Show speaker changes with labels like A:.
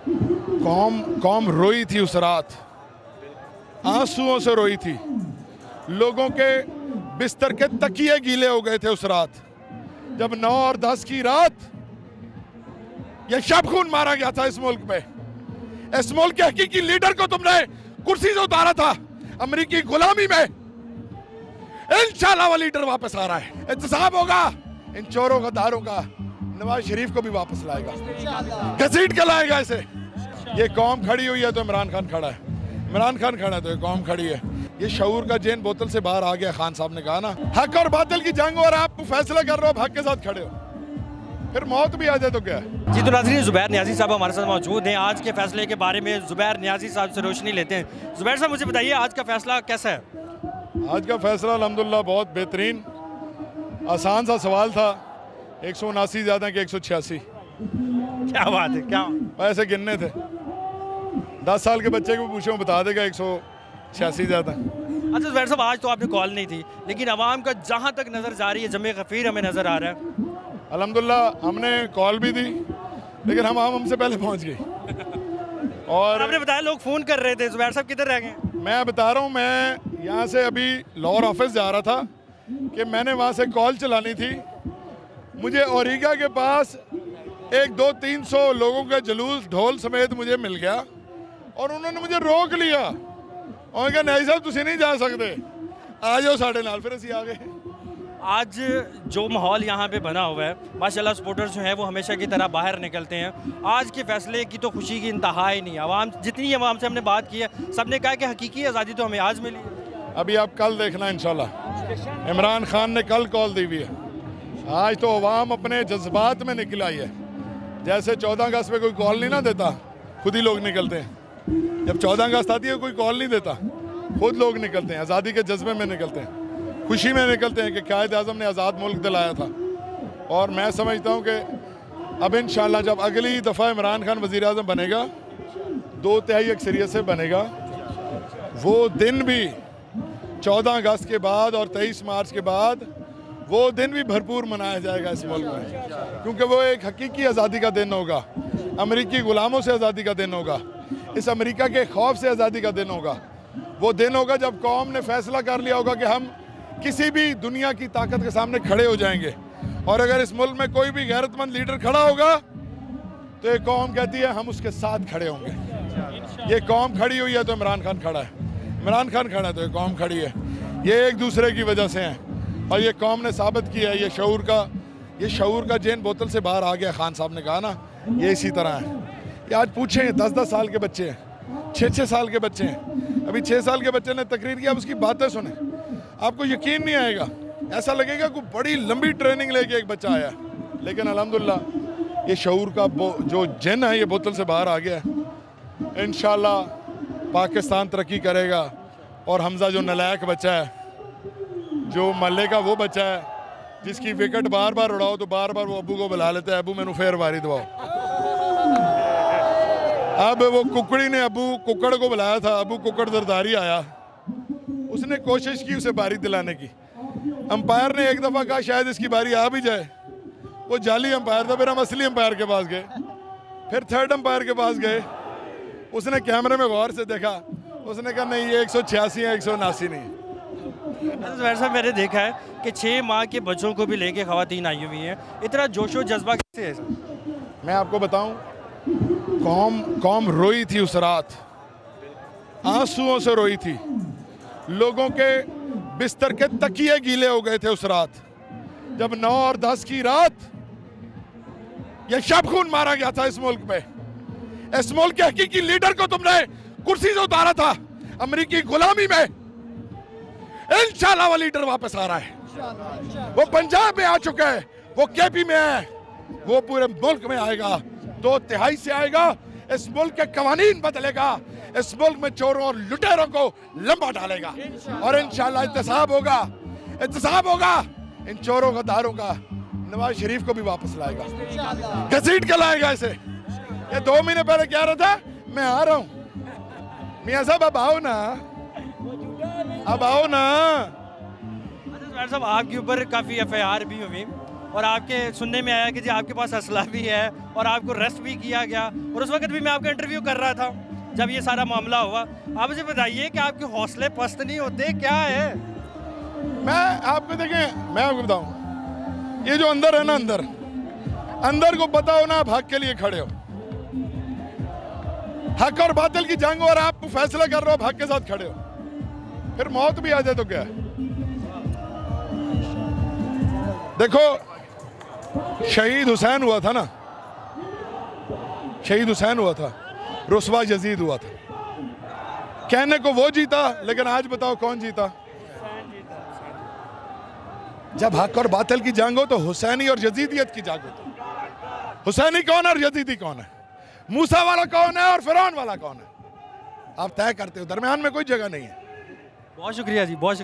A: कौम रोई थी उस रात, आंसुओं से रोई थी। लोगों के बिस्तर के तकिए गीले हो गए थे उस रात, जब 9 और 10 की रात यह शब खून मारा गया था इस मुल्क में। इस मुल्क के हकीकी लीडर को तुमने कुर्सी से उतारा था अमेरिकी गुलामी में। इंशाल्लाह वो लीडर वापस आ रहा है, एहतसाब होगा इन चोरों का दारों का, नवाज शरीफ को भी वापस लाएगा, घसीट के लाएगा इसे। ये कौम खड़ी हुई है तो इमरान खान खड़ा है, इमरान खान खड़ा है तो ये कौम खड़ी है। ये शऊर का जैन बोतल से बाहर आ गया। खान साहब ने कहा ना, हक और बातिल की जंग, और आप फैसला कर रहे हो, हक के साथ खड़े हो, फिर मौत भी आ जाए तो क्या है।
B: जी तो नाज़रीन, ज़ुबैर नियाज़ी साहब हमारे साथ मौजूद हैं। आज के फैसले के बारे में ज़ुबैर नियाज़ी साहब से रोशनी लेते हैं। ज़ुबैर साहब, मुझे बताइए आज का फैसला कैसा है?
A: आज का फैसला अल्हम्दुलिल्लाह बहुत बेहतरीन, आसान सा सवाल था। 179 ज़्यादा कि 186?
B: क्या बात है, क्या
A: ऐसे गिनने थे। 10 साल के बच्चे को पूछो बता देगा 186 ज़्यादा।
B: अच्छा ज़ुबैर साहब, आज तो आपने कॉल नहीं थी, लेकिन आवाम का जहाँ तक नज़र जा रही है जमे गफ़ीर हमें नज़र आ रहा है।
A: अल्हम्दुलिल्लाह हमने कॉल भी दी, लेकिन हमसे पहले पहुंच गई। और
B: आपने बताया लोग फ़ोन कर रहे थे। ज़ुबैर साहब किधर रह गए?
A: मैं बता रहा हूँ, मैं यहाँ से अभी लाहौर ऑफिस जा रहा था कि मैंने वहाँ से कॉल चलानी थी। मुझे ओरिगा के पास 100-200-300 लोगों का जुलूस ढोल समेत मुझे मिल गया, और उन्होंने मुझे रोक लिया और कहा नहीं साहब तुम नहीं जा सकते, आ जाओ साढ़े नाल। फिर असी आ गए।
B: आज जो माहौल यहाँ पे बना हुआ है, माशाल्लाह सपोर्टर्स जो हैं वो हमेशा की तरह बाहर निकलते हैं। आज के फैसले की तो खुशी की इंतहा ही नहीं। आवाम, जितनी आवाम से हमने बात की है, सब ने कहा कि हकीकी आज़ादी तो हमें आज मिली है।
A: अभी आप कल देखना इंशाल्लाह। इमरान खान ने कल कॉल दी हुई है। आज तो अवाम अपने जज्बात में निकल आई है। जैसे 14 अगस्त में कोई कॉल नहीं ना देता, खुद ही लोग निकलते हैं। जब 14 अगस्त आती है कोई कॉल नहीं देता, खुद लोग निकलते हैं, आज़ादी के जज्बे में निकलते हैं, खुशी में निकलते हैं कि कायद आज़म ने आज़ाद मुल्क दिलाया था। और मैं समझता हूँ कि अब इंशाल्लाह जब अगली दफ़ा इमरान खान वज़ीर आज़म बनेगा, 2/3 अक्सरियत से बनेगा, वो दिन भी 14 अगस्त के बाद और 23 मार्च के बाद वो दिन भी भरपूर मनाया जाएगा इस मुल्क में, क्योंकि वो एक हकीकी आज़ादी का दिन होगा, अमेरिकी ग़ुलामों से आज़ादी का दिन होगा, इस अमेरिका के खौफ से आज़ादी का दिन होगा। वो दिन होगा जब कौम ने फैसला कर लिया होगा कि हम किसी भी दुनिया की ताकत के सामने खड़े हो जाएंगे, और अगर इस मुल्क में कोई भी गैरतमंद लीडर खड़ा होगा तो ये कौम कहती है हम उसके साथ खड़े होंगे। ये कौम खड़ी हुई है तो इमरान खान खड़ा है, इमरान खान खड़ा है तो ये कौम खड़ी है। ये एक दूसरे की वजह से हैं, और ये कौम ने साबित किया है। ये शऊर का जैन बोतल से बाहर आ गया। खान साहब ने कहा ना, ये इसी तरह है। ये आज पूछें, 10-10 साल के बच्चे हैं, 6-6 साल के बच्चे हैं। अभी 6 साल के बच्चे ने तकरीर किया, उसकी बातें सुने, आपको यकीन नहीं आएगा, ऐसा लगेगा कोई बड़ी लंबी ट्रेनिंग लेके एक बच्चा आया। लेकिन अल्हम्दुलिल्लाह ये शऊर का जो जिन है ये बोतल से बाहर आ गया है। इंशाल्लाह पाकिस्तान तरक्की करेगा। और हमजा जो नलायक बच्चा है, जो मल्ले का वो बच्चा है जिसकी विकेट बार बार उड़ाओ तो बार बार वो अबू को बुला लेता है, अबू मैनू फेर वारी दवाओ। अब वो कुकड़ी ने अबू कुकड़ को बुलाया था, अबू कुकड़ दरदारी आया, उसने कोशिश की उसे बारी दिलाने की। अंपायर ने एक दफ़ा कहा शायद इसकी बारी आ भी जाए, वो जाली अंपायर था। फिर हम असली अंपायर के पास गए, फिर थर्ड अंपायर के पास गए, उसने कैमरे में गौर से देखा, उसने कहा नहीं ये 186 है, 179 नहीं।
B: वैसा मैंने देखा है कि 6 माह के बच्चों को भी लेके ख़वातीन आई हुई हैं, इतना जोशो जज्बा कैसे है?
A: मैं आपको बताऊं, कौम रोई थी उस रात, आंसुओं से रोई थी। लोगों के बिस्तर के तकिए गीले हो गए थे उस रात, जब 9 और 10 की रात यह शब खून मारा गया था इस मुल्क में। इस मुल्क के हकीकी लीडर को तुमने कुर्सी से उतारा था अमेरिकी गुलामी में। इंशाल्लाह वो लीडर वापस आ रहा है। वो पंजाब में आ चुका है, वो केपी में है, वो पूरे मुल्क में आएगा, 2/3 से आएगा। इस मुल्क के कवानीन बदलेगा, इस मुल्क में चोरों और लुटेरों को लंबा डालेगा, और इंशाल्लाह एहतसाब होगा इन चोरों का दारों का, नवाज शरीफ को भी वापस लाएगा, घसीट के लाएगा इसे। ये 2 महीने पहले कह रहा था मैं आ रहा हूं, मियां साहब अब आओ ना, अब आओ ना।
B: साहब आपके ऊपर काफ़ी FIR भी हुई, और आपके सुनने में आया कि जी आपके पास असला भी है और आपको रेस्ट भी किया गया, और उस वक्त भी मैं आपका इंटरव्यू कर रहा था जब ये सारा मामला हुआ। आप मुझे बताइए कि आपके हौसले पस्त नहीं होते, क्या है?
A: मैं आपको देखें, मैं आपको बताऊं, ये जो अंदर है ना, अंदर को पता हो ना आप हक के लिए खड़े हो, हक और बातिल की जंग, और आप फैसला कर रहे हो, आप हक के साथ खड़े हो, फिर मौत भी आ जाए तो क्या है? देखो, शहीद हुसैन हुआ था ना, शहीद हुसैन हुआ था, रुस्वा यजीद हुआ था। कहने को वो जीता, लेकिन आज बताओ कौन जीता? जब हक और बातिल की जंग हो तो हुसैनी और यजीदियत की जंग होती है। हुसैनी कौन है और यजीदी कौन है? मूसा वाला कौन है और फिरौन वाला कौन है? आप तय करते हो, दरमियान में कोई जगह नहीं है।
B: बहुत शुक्रिया जी, बहुत शुक्रिया।